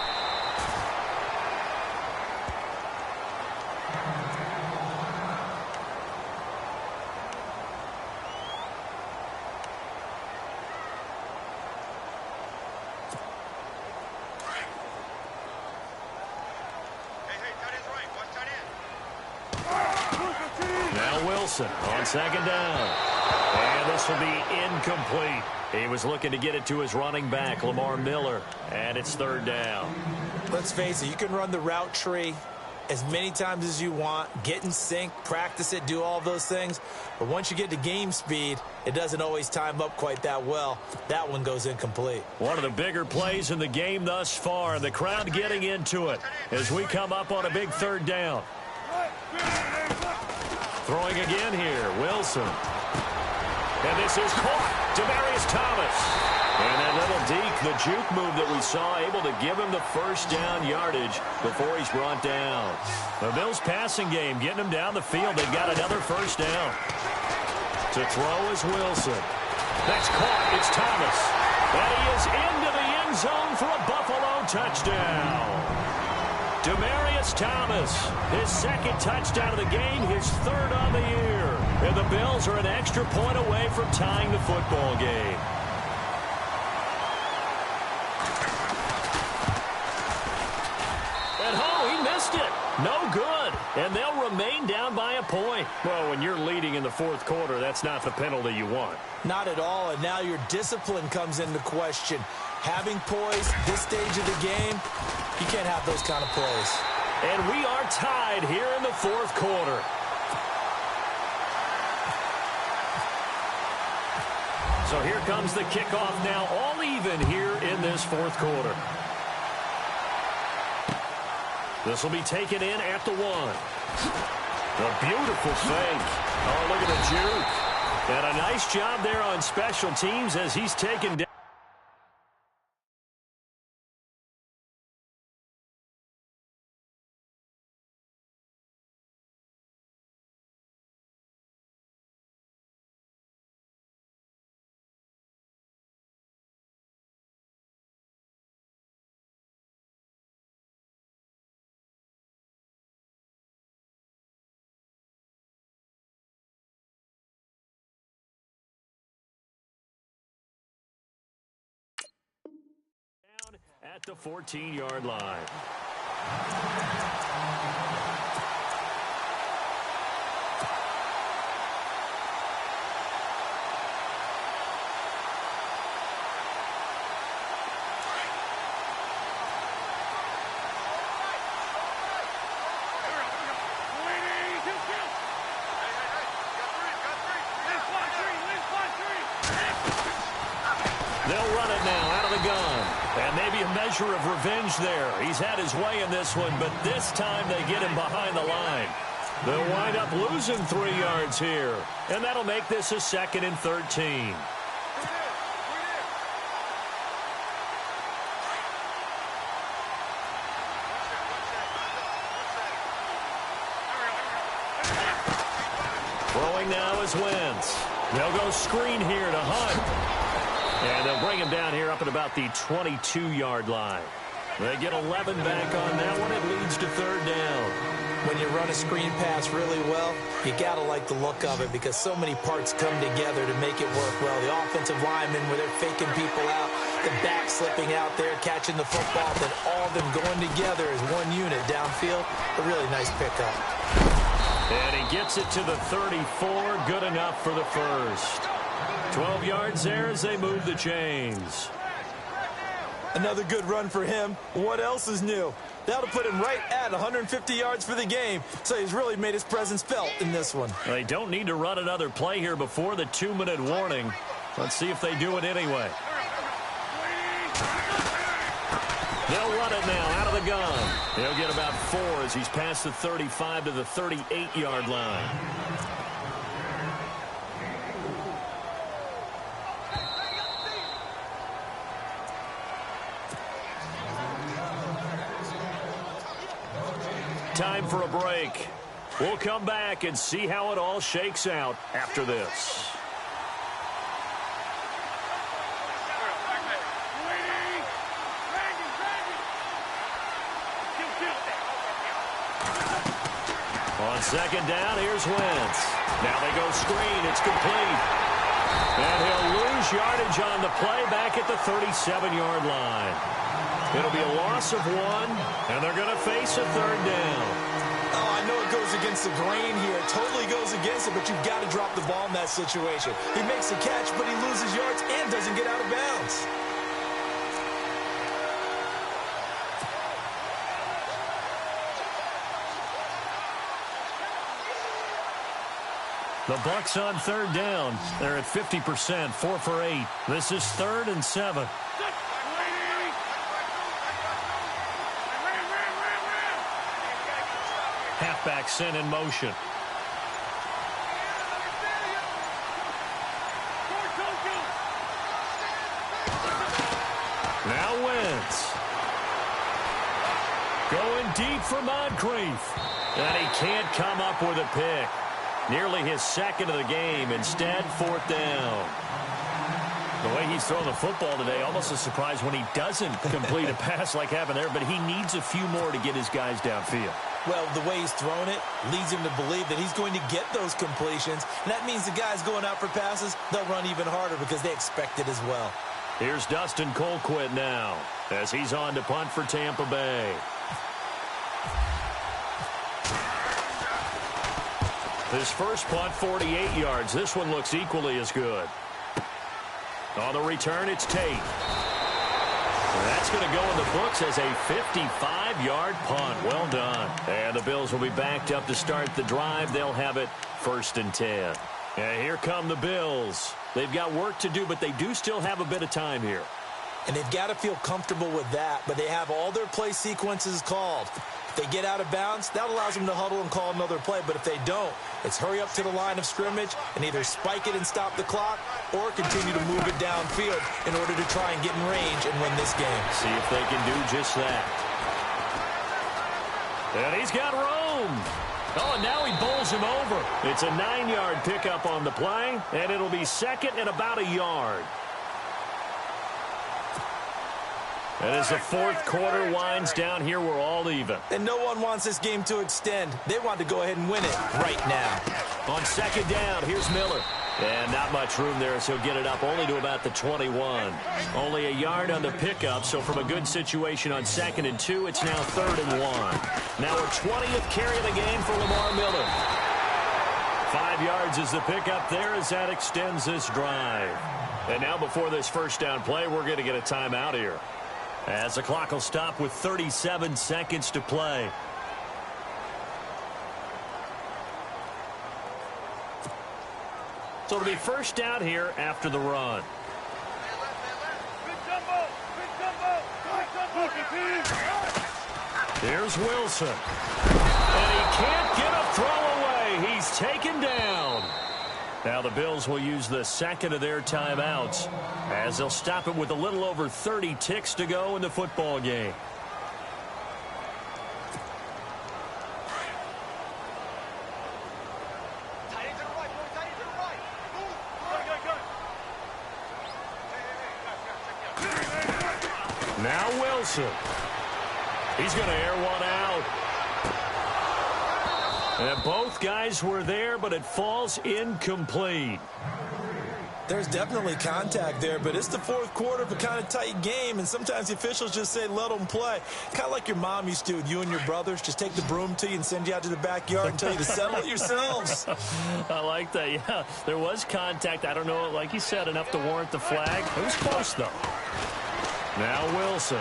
Now Wilson on 2nd down. And this will be incomplete. He was looking to get it to his running back, Lamar Miller, and it's 3rd down. Let's face it, you can run the route tree as many times as you want, get in sync, practice it, do all those things. But once you get to game speed, it doesn't always time up quite that well. That one goes incomplete. One of the bigger plays in the game thus far, and the crowd getting into it as we come up on a big 3rd down. Throwing again here, Wilson. And this is caught. Demaryius Thomas. And that little deke, the juke move that we saw, able to give him the first down yardage before he's brought down. The Bills' passing game getting him down the field. They've got another first down. To throw is Wilson. That's caught. It's Thomas. And he is into the end zone for a Buffalo touchdown. Demaryius Thomas, his second touchdown of the game, his third on the year. And the Bills are an extra point away from tying the football game. At home, he missed it. No good. And they'll remain down by a point. Well, when you're leading in the fourth quarter, that's not the penalty you want. Not at all, and now your discipline comes into question. Having poise this stage of the game, you can't have those kind of plays. And we are tied here in the fourth quarter. So here comes the kickoff now, all even here in this fourth quarter. This will be taken in at the 1. A beautiful fake. Oh, look at the juke. And a nice job there on special teams as he's taken down. At the 14-yard line. They'll run it now out of the gun. And maybe a measure of revenge there. He's had his way in this one, but this time they get him behind the line. They'll wind up losing 3 yards here. And that'll make this a 2nd and 13. Throwing now is Wentz. They'll go screen here to Hunt. And they'll bring him down here up at about the 22-yard line. They get 11 back on that one. It leads to 3rd down. When you run a screen pass really well, you got to like the look of it because so many parts come together to make it work well. The offensive linemen, where they're faking people out, the back slipping out there, catching the football, then all of them going together as one unit downfield. A really nice pickup. And he gets it to the 34. Good enough for the first. 12 yards there as they move the chains. Another good run for him. What else is new? That'll put him right at 150 yards for the game. So he's really made his presence felt in this one. They don't need to run another play here before the 2-minute warning. Let's see if they do it anyway. They'll run it now out of the gun. He'll get about 4 as he's past the 35 to the 38-yard line. Time for a break. We'll come back and see how it all shakes out after this. On 2nd down, here's Wentz. Now they go screen. It's complete. And he'll lose yardage on the play back at the 37-yard line. It'll be a loss of 1, and they're going to face a 3rd down. Oh, I know it goes against the grain here. It totally goes against it, but you've got to drop the ball in that situation. He makes the catch, but he loses yards and doesn't get out of bounds. The Bucs on 3rd down. They're at 50%, 4 for 8. This is 3rd and 7. Halfback sent in motion. Going deep for Moncrief. And he can't come up with a pick. Nearly his second of the game. Instead, fourth down. The way he's throwing the football today, almost a surprise when he doesn't complete a pass like happened there, but he needs a few more to get his guys downfield. Well, the way he's thrown it leads him to believe that he's going to get those completions, and that means the guys going out for passes, they'll run even harder because they expect it as well. Here's Dustin Colquitt now as he's on to punt for Tampa Bay. His first punt, 48 yards. This one looks equally as good. On the return, it's Tate. That's going to go in the books as a 55-yard punt. Well done. And the Bills will be backed up to start the drive. They'll have it 1st and 10. And here come the Bills. They've got work to do, but they do still have a bit of time here. And they've got to feel comfortable with that, but they have all their play sequences called. If they get out of bounds, that allows them to huddle and call another play. But if they don't, it's hurry up to the line of scrimmage and either spike it and stop the clock or continue to move it downfield in order to try and get in range and win this game. See if they can do just that. And he's got room. Oh, and now he bowls him over. It's a 9-yard pickup on the play, and it'll be second and about a yard. And as the fourth quarter winds down here, we're all even. And no one wants this game to extend. They want to go ahead and win it right now. On second down, here's Miller. And not much room there, so he'll get it up only to about the 21. Only a yard on the pickup, so from a good situation on 2nd and 2, it's now 3rd and 1. Now a 20th carry of the game for Lamar Miller. 5 yards is the pickup there as that extends this drive. And now before this first down play, we're going to get a timeout here, as the clock will stop with 37 seconds to play. So it'll be first down here after the run. Here's Wilson. And he can't get a throw away. He's taken down. Now the Bills will use the second of their timeouts as they'll stop it with a little over 30 ticks to go in the football game. Now Wilson. He's going to air one out. And both guys were there, but it falls incomplete. There's definitely contact there, but it's the fourth quarter of a kind of tight game, and sometimes the officials just say, let them play. Kind of like your mom used to with you and your brothers. Just take the broom to you and send you out to the backyard and tell you to settle it yourselves. I like that, yeah. There was contact. I don't know, like you said, enough to warrant the flag. It was close, though. Now Wilson.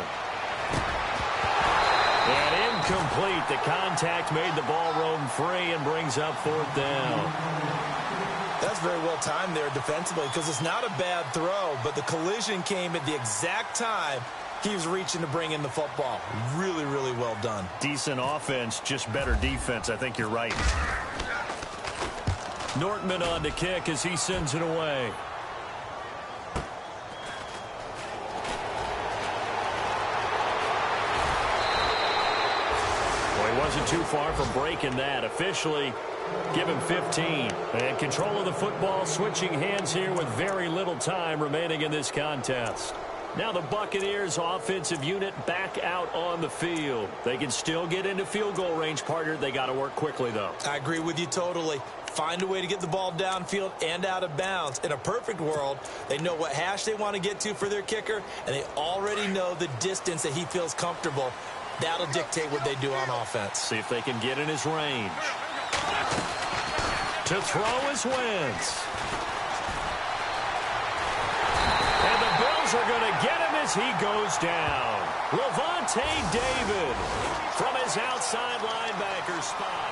And incomplete. The contact made the ball roam free and brings up 4th down. That's very well timed there defensively because it's not a bad throw, but the collision came at the exact time he was reaching to bring in the football. Really, really well done. Decent offense, just better defense. I think you're right. Nortman on to kick as he sends it away. Well, he wasn't too far from breaking that. Officially, give him 15. And control of the football, switching hands here with very little time remaining in this contest. Now the Buccaneers offensive unit back out on the field. They can still get into field goal range, partner. They got to work quickly, though. I agree with you totally. Find a way to get the ball downfield and out of bounds. In a perfect world, they know what hash they want to get to for their kicker, and they already know the distance that he feels comfortable. That'll dictate what they do on offense. See if they can get in his range. To throw is Wentz. And the Bills are going to get him as he goes down. Levante David from his outside linebacker spot.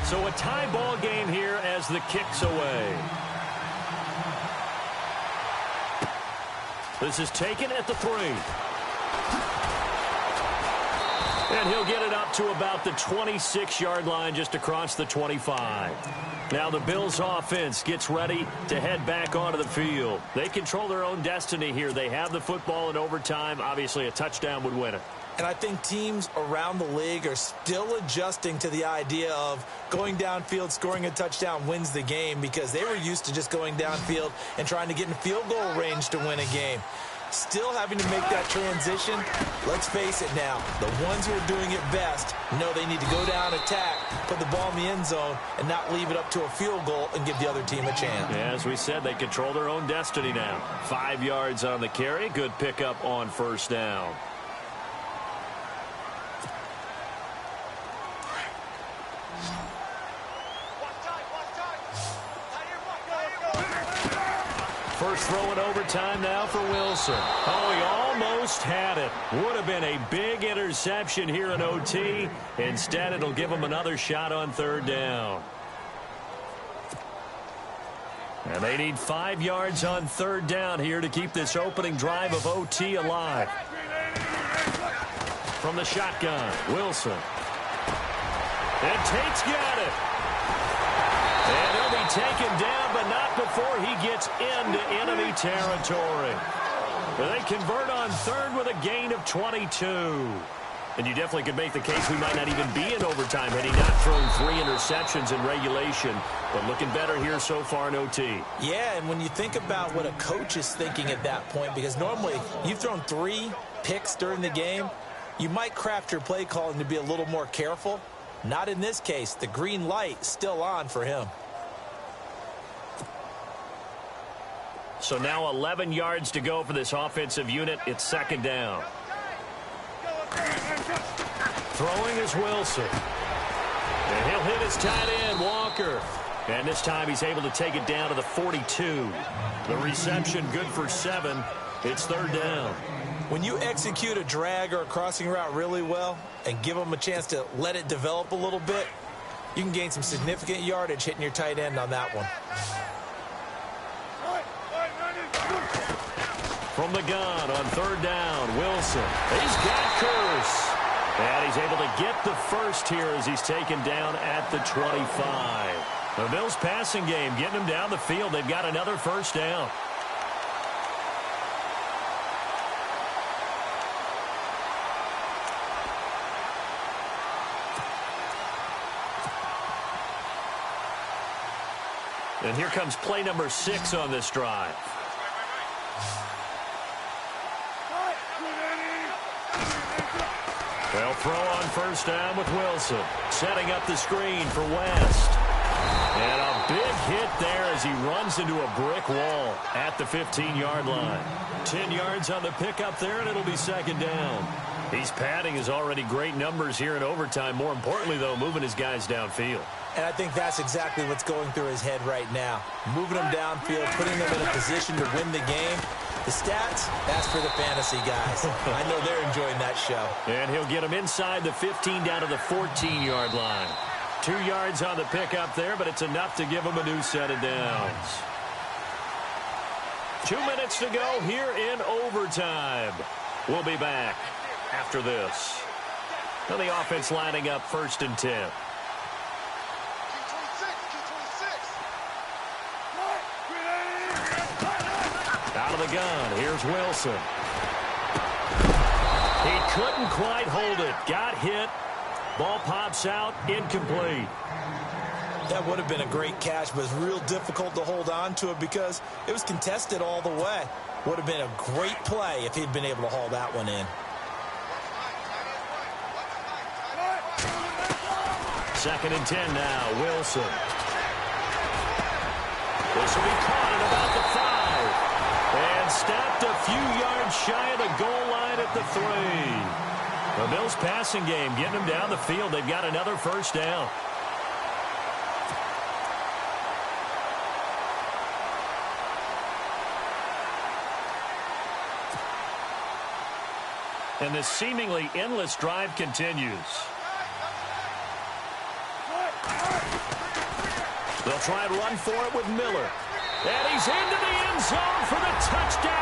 So a tie ball game here as the kick's away. This is taken at the 3. And he'll get it up to about the 26-yard line, just across the 25. Now the Bills offense gets ready to head back onto the field. They control their own destiny here. They have the football in overtime. Obviously, a touchdown would win it. And I think teams around the league are still adjusting to the idea of going downfield, scoring a touchdown wins the game, because they were used to just going downfield and trying to get in field goal range to win a game. Still having to make that transition. Let's face it now, the ones who are doing it best know they need to go down, attack, put the ball in the end zone, and not leave it up to a field goal and give the other team a chance. Yeah, as we said, they control their own destiny now. 5 yards on the carry. Good pickup on first down. First throw in overtime now for Wilson. Oh, he almost had it. Would have been a big interception here in OT. Instead, it'll give him another shot on third down. And they need 5 yards on third down here to keep this opening drive of OT alive. From the shotgun, Wilson. And Tate's got it. And he'll be taken down, but not before he gets into enemy territory. They convert on third with a gain of 22. And you definitely could make the case we might not even be in overtime had he not thrown 3 interceptions in regulation. But looking better here so far in OT. Yeah, and when you think about what a coach is thinking at that point, because normally you've thrown 3 picks during the game, you might craft your play calling to be a little more careful. Not in this case. The green light still on for him. So now 11 yards to go for this offensive unit. It's second down. Throwing is Wilson. And he'll hit his tight end, Walker. And this time he's able to take it down to the 42. The reception good for 7. It's third down. When you execute a drag or a crossing route really well and give them a chance to let it develop a little bit, you can gain some significant yardage hitting your tight end on that one. From the gun on third down, Wilson. He's got Curse. And he's able to get the first here as he's taken down at the 25. The Bills passing game getting him down the field. They've got another first down. And here comes play number 6 on this drive. They'll throw on first down with Wilson. Setting up the screen for West. And a big hit there as he runs into a brick wall at the 15-yard line. 10 yards on the pickup there, and it'll be second down. He's padding his already great numbers here in overtime. More importantly, though, moving his guys downfield. And I think that's exactly what's going through his head right now. Moving them downfield, putting them in a position to win the game. The stats, that's for the fantasy guys. I know they're enjoying that show. And he'll get him inside the 15 down to the 14-yard line. 2 yards on the pickup there, but it's enough to give him a new set of downs. 2 minutes to go here in overtime. We'll be back after this. Now the offense lining up first and 10. Out of the gun, here's Wilson. He couldn't quite hold it. Got hit. Ball pops out, incomplete. That would have been a great catch, but it's real difficult to hold on to it because it was contested all the way. Would have been a great play if he'd been able to haul that one in. Second and 10 now, Wilson. This will be caught at about the 5. And stopped a few yards shy of the goal line at the 3. The Bills passing game getting them down the field. They've got another first down. And this seemingly endless drive continues. They'll try and run for it with Miller. And he's into the end zone for the touchdown.